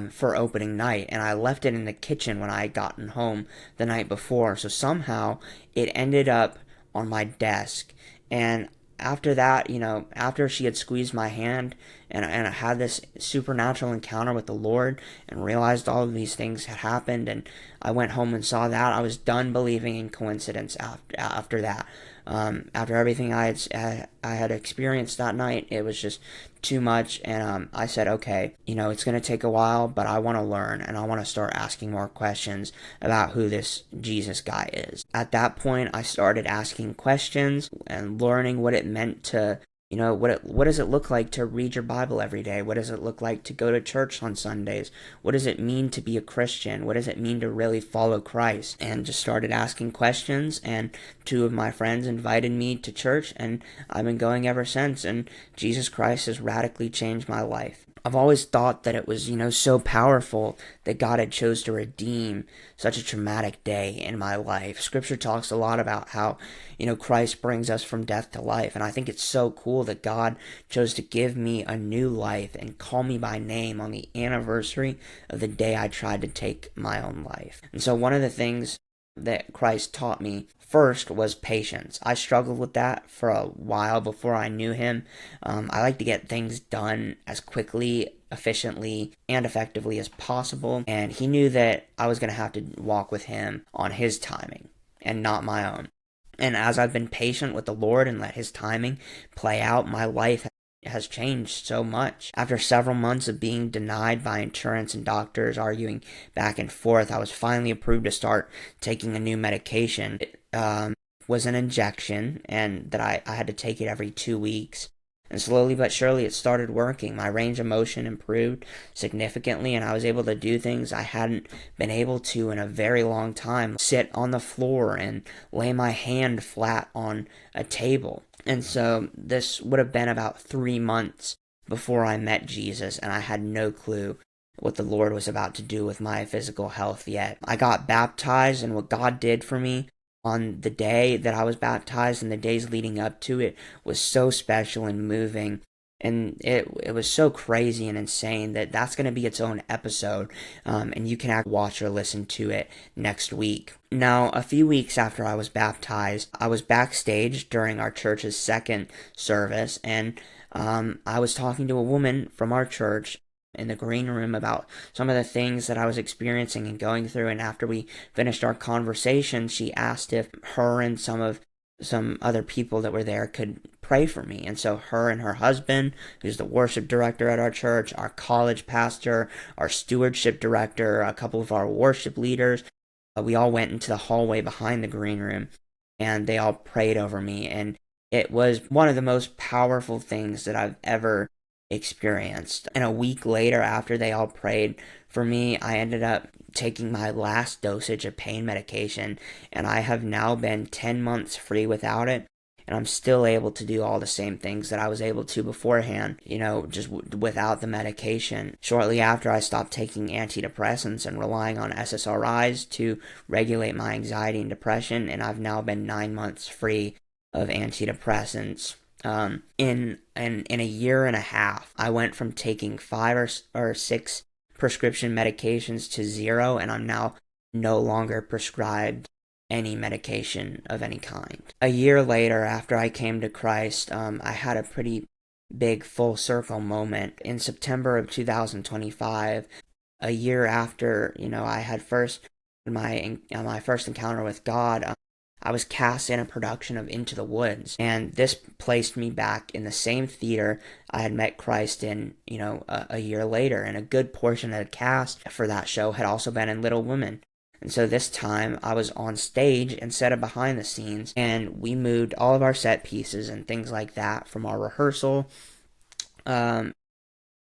for opening night, and I left it in the kitchen when I had gotten home the night before. So somehow it ended up on my desk. And after that, after she had squeezed my hand and I had this supernatural encounter with the Lord and realized all of these things had happened. And I went home and saw that. I was done believing in coincidence after that. After everything I had experienced that night, it was just too much. And I said, okay, it's going to take a while, but I want to learn and I want to start asking more questions about who this Jesus guy is. At that point, I started asking questions and learning what it meant to what does it look like to read your Bible every day? What does it look like to go to church on Sundays? What does it mean to be a Christian? What does it mean to really follow Christ? And just started asking questions, and two of my friends invited me to church, and I've been going ever since, and Jesus Christ has radically changed my life. I've always thought that it was, so powerful that God had chose to redeem such a traumatic day in my life. Scripture talks a lot about how, Christ brings us from death to life. And I think it's so cool that God chose to give me a new life and call me by name on the anniversary of the day I tried to take my own life. And so one of the things that Christ taught me first was patience. I struggled with that for a while before I knew him. I like to get things done as quickly, efficiently, and effectively as possible, and he knew that I was going to have to walk with him on his timing and not my own. And as I've been patient with the Lord and let his timing play out, my life has changed so much. After several months of being denied by insurance and doctors arguing back and forth, I was finally approved to start taking a new medication. It was an injection, and that I had to take it every 2 weeks. And slowly but surely it started working. My range of motion improved significantly, and I was able to do things I hadn't been able to in a very long time. Sit on the floor and lay my hand flat on a table. And so this would have been about 3 months before I met Jesus, and I had no clue what the Lord was about to do with my physical health yet. I got baptized, and what God did for me on the day that I was baptized and the days leading up to it was so special and moving. And it was so crazy and insane that that's going to be its own episode, and you can watch or listen to it next week. Now, a few weeks after I was baptized, I was backstage during our church's second service, and I was talking to a woman from our church in the green room about some of the things that I was experiencing and going through. And after we finished our conversation, she asked if her and some other people that were there could pray for me. And so her and her husband, who's the worship director at our church, our college pastor, our stewardship director, a couple of our worship leaders, we all went into the hallway behind the green room, and they all prayed over me. And it was one of the most powerful things that I've ever experienced. And a week later, after they all prayed for me, I ended up taking my last dosage of pain medication, and I have now been 10 months free without it, and I'm still able to do all the same things that I was able to beforehand, just without the medication. Shortly after, I stopped taking antidepressants and relying on SSRIs to regulate my anxiety and depression, and I've now been 9 months free of antidepressants. In a year and a half, I went from taking 5 or 6 prescription medications to 0, and I'm now no longer prescribed any medication of any kind. A year later, after I came to Christ, I had a pretty big full circle moment. In September of 2025, a year after, I had my first encounter with God, I was cast in a production of Into the Woods, and this placed me back in the same theater I had met Christ in, a year later, and a good portion of the cast for that show had also been in Little Women. And so this time I was on stage instead of behind the scenes, and we moved all of our set pieces and things like that from our rehearsal, that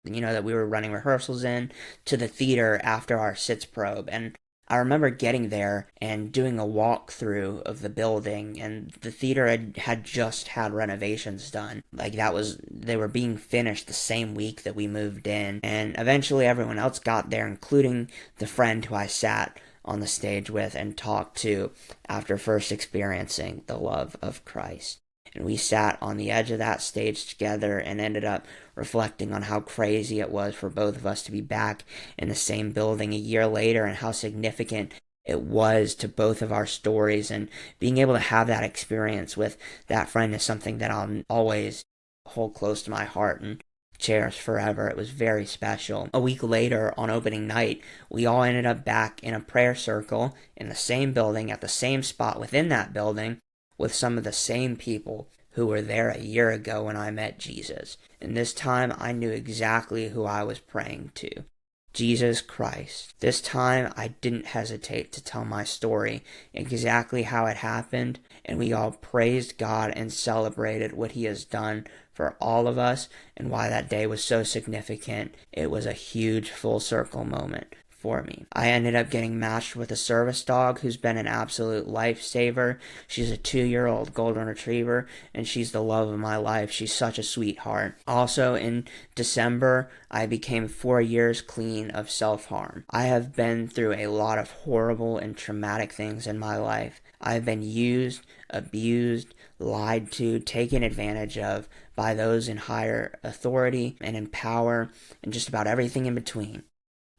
we were running rehearsals in, to the theater after our sits probe. And I remember getting there and doing a walkthrough of the building, and the theater had just had renovations done. They were being finished the same week that we moved in, and eventually everyone else got there, including the friend who I sat on the stage with and talked to after first experiencing the love of Christ. And we sat on the edge of that stage together and ended up reflecting on how crazy it was for both of us to be back in the same building a year later, and how significant it was to both of our stories. And being able to have that experience with that friend is something that I'll always hold close to my heart. And cherish forever. It was very special. A week later, on opening night, we all ended up back in a prayer circle in the same building, at the same spot within that building, with some of the same people who were there a year ago when I met Jesus. And this time, I knew exactly who I was praying to. Jesus Christ. This time, I didn't hesitate to tell my story, exactly how it happened, and we all praised God and celebrated what He has done for all of us and why that day was so significant. It was a huge full circle moment for me. I ended up getting matched with a service dog who's been an absolute lifesaver. She's a 2-year-old golden retriever, and she's the love of my life. She's such a sweetheart. Also, in December, I became 4 years clean of self-harm. I have been through a lot of horrible and traumatic things in my life. I've been used, abused, lied to, taken advantage of by those in higher authority and in power, and just about everything in between.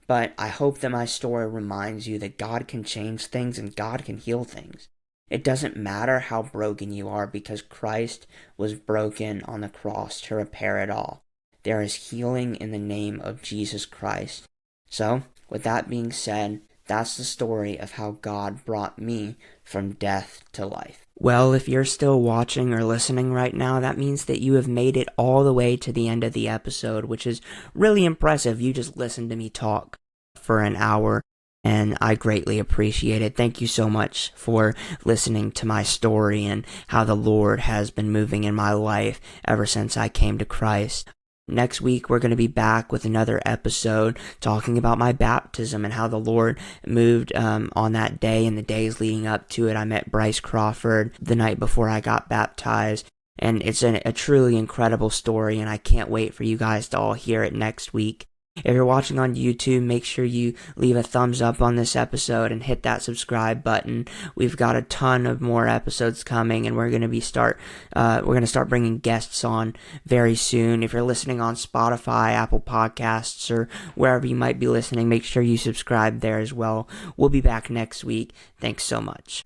But I hope that my story reminds you that God can change things and God can heal things. It doesn't matter how broken you are, because Christ was broken on the cross to repair it all. There is healing in the name of Jesus Christ. So, with that being said, that's the story of how God brought me from death to life. Well, if you're still watching or listening right now, that means that you have made it all the way to the end of the episode, which is really impressive. You just listened to me talk for an hour, and I greatly appreciate it. Thank you so much for listening to my story and how the Lord has been moving in my life ever since I came to Christ. Next week, we're going to be back with another episode talking about my baptism and how the Lord moved on that day and the days leading up to it. I met Bryce Crawford the night before I got baptized, and it's a truly incredible story, and I can't wait for you guys to all hear it next week. If you're watching on YouTube, make sure you leave a thumbs up on this episode and hit that subscribe button. We've got a ton of more episodes coming, and we're going to start bringing guests on very soon. If you're listening on Spotify, Apple Podcasts, or wherever you might be listening, make sure you subscribe there as well. We'll be back next week. Thanks so much.